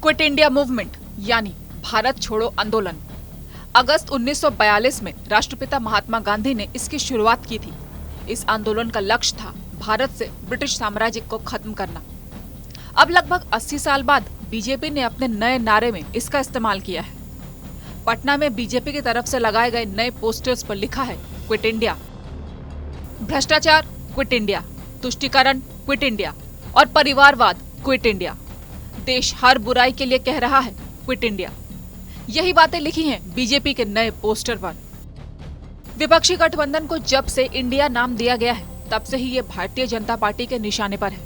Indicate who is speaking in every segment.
Speaker 1: Quit India movement यानी भारत छोड़ो आंदोलन। अगस्त 1942 में राष्ट्रपिता महात्मा गांधी ने इसकी शुरुआत की थी। इस आंदोलन का लक्ष्य था भारत से ब्रिटिश साम्राज्य को खत्म करना। अब लगभग 80 साल बाद बीजेपी ने अपने नए नारे में इसका इस्तेमाल किया है। पटना में बीजेपी की तरफ से लगाए गए नए पोस्टर्स पर लिखा है क्विट इंडिया। भ्रष्टाचार क्विट इंडिया, तुष्टीकरण क्विट इंडिया और परिवारवाद क्विट इंडिया। देश हर बुराई के लिए कह रहा है क्विट इंडिया। यही बातें लिखी हैं बीजेपी के नए पोस्टर पर। विपक्षी गठबंधन को जब से इंडिया नाम दिया गया है तब से ही ये भारतीय जनता पार्टी के निशाने पर है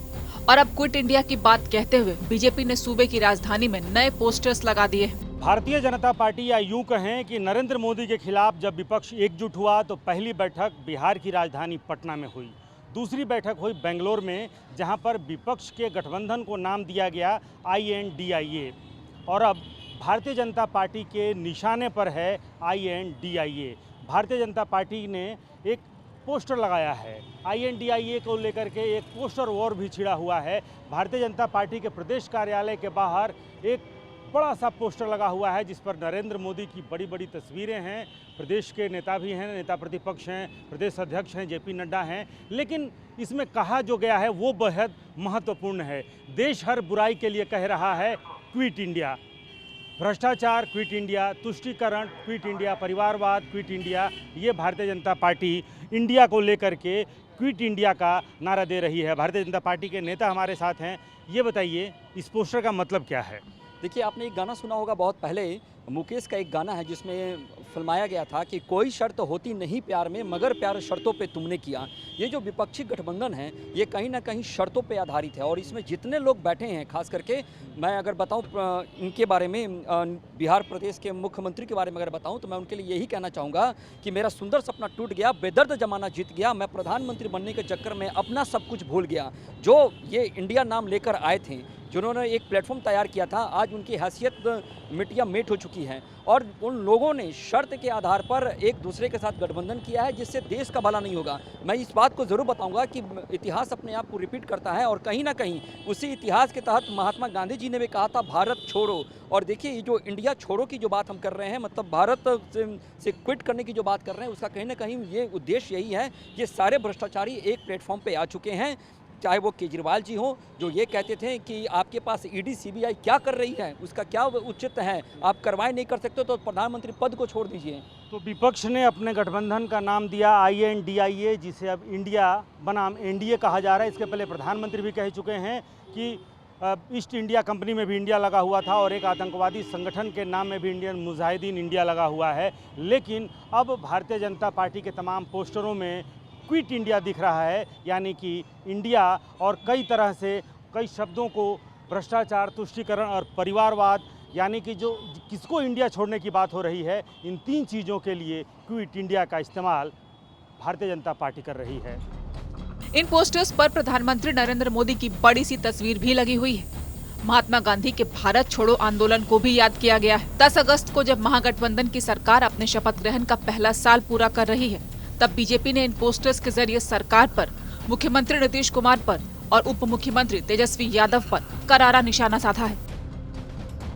Speaker 1: और अब क्विट इंडिया की बात कहते हुए बीजेपी ने सूबे की राजधानी में नए पोस्टर्स लगा दिए हैं।
Speaker 2: भारतीय जनता पार्टी या यूं कहें कि नरेंद्र मोदी के खिलाफ जब विपक्ष एकजुट हुआ तो पहली बैठक बिहार की राजधानी पटना में हुई, दूसरी बैठक हुई बेंगलोर में, जहां पर विपक्ष के गठबंधन को नाम दिया गया INDIA और अब भारतीय जनता पार्टी के निशाने पर है INDIA। भारतीय जनता पार्टी ने एक पोस्टर लगाया है, INDIA को लेकर के एक पोस्टर वॉर भी छिड़ा हुआ है। भारतीय जनता पार्टी के प्रदेश कार्यालय के बाहर एक बड़ा सा पोस्टर लगा हुआ है जिस पर नरेंद्र मोदी की बड़ी बड़ी तस्वीरें हैं। प्रदेश के नेता भी हैं, नेता प्रतिपक्ष हैं, प्रदेश अध्यक्ष हैं, JP नड्डा हैं। लेकिन इसमें कहा जो गया है वो बेहद महत्वपूर्ण है। देश हर बुराई के लिए कह रहा है क्विट इंडिया। भ्रष्टाचार क्विट इंडिया, तुष्टीकरण क्विट इंडिया, परिवारवाद क्विट इंडिया। ये भारतीय जनता पार्टी इंडिया को लेकर के क्विट इंडिया का नारा दे रही है। भारतीय जनता पार्टी के नेता हमारे साथ हैं। ये बताइए इस पोस्टर का मतलब क्या है?
Speaker 3: देखिए, आपने एक गाना सुना होगा बहुत पहले, मुकेश का एक गाना है जिसमें फिल्माया गया था कि कोई शर्त होती नहीं प्यार में मगर प्यार शर्तों पे तुमने किया। ये जो विपक्षी गठबंधन है ये कहीं ना कहीं शर्तों पे आधारित है और इसमें जितने लोग बैठे हैं, खास करके मैं अगर बताऊं इनके बारे में, बिहार प्रदेश के मुख्यमंत्री के बारे में अगर बताऊं तो मैं उनके लिए यही कहना चाहूँगा कि मेरा सुंदर सपना टूट गया, बेदर्द जमाना जीत गया, मैं प्रधानमंत्री बनने के चक्कर में अपना सब कुछ भूल गया। जो ये इंडिया नाम लेकर आए थे, जिन्होंने एक प्लेटफॉर्म तैयार किया था, आज उनकी हैसियत मिटिया मेट हो चुकी है और उन लोगों ने शर्त के आधार पर एक दूसरे के साथ गठबंधन किया है जिससे देश का भला नहीं होगा। मैं इस बात को ज़रूर बताऊंगा कि इतिहास अपने आप को रिपीट करता है और कहीं ना कहीं उसी इतिहास के तहत महात्मा गांधी जी ने भी कहा था भारत छोड़ो। और देखिए, ये जो इंडिया छोड़ो की जो बात हम कर रहे हैं, मतलब भारत से क्विट करने की जो बात कर रहे हैं, उसका कहीं ना कहीं ये उद्देश्य यही है। ये सारे भ्रष्टाचारी एक प्लेटफॉर्म पर आ चुके हैं, चाहे वो केजरीवाल जी हों जो ये कहते थे कि आपके पास ED CBI क्या कर रही है, उसका क्या उचित है, आप कार्रवाई नहीं कर सकते तो प्रधानमंत्री पद को छोड़ दीजिए।
Speaker 2: तो विपक्ष ने अपने गठबंधन का नाम दिया INDIA, जिसे अब इंडिया बनाम NDA कहा जा रहा है। इसके पहले प्रधानमंत्री भी कह चुके हैं कि ईस्ट इंडिया कंपनी में भी इंडिया लगा हुआ था और एक आतंकवादी संगठन के नाम में भी इंडियन मुजाहिदीन इंडिया लगा हुआ है। लेकिन अब भारतीय जनता पार्टी के तमाम पोस्टरों में क्विट इंडिया दिख रहा है, यानी कि इंडिया और कई तरह से कई शब्दों को भ्रष्टाचार, तुष्टीकरण और परिवारवाद, यानी कि जो किसको इंडिया छोड़ने की बात हो रही है, इन तीन चीज़ों के लिए क्विट इंडिया का इस्तेमाल भारतीय जनता पार्टी कर रही है।
Speaker 1: इन पोस्टर्स पर प्रधानमंत्री नरेंद्र मोदी की बड़ी सी तस्वीर भी लगी हुई है। महात्मा गांधी के भारत छोड़ो आंदोलन को भी याद किया गया है। 10 अगस्त को जब महागठबंधन की सरकार अपने शपथ ग्रहण का पहला साल पूरा कर रही है, तब बीजेपी ने इन पोस्टर्स के जरिए सरकार पर, मुख्यमंत्री नीतीश कुमार पर और उप मुख्यमंत्री तेजस्वी यादव पर करारा निशाना साधा है।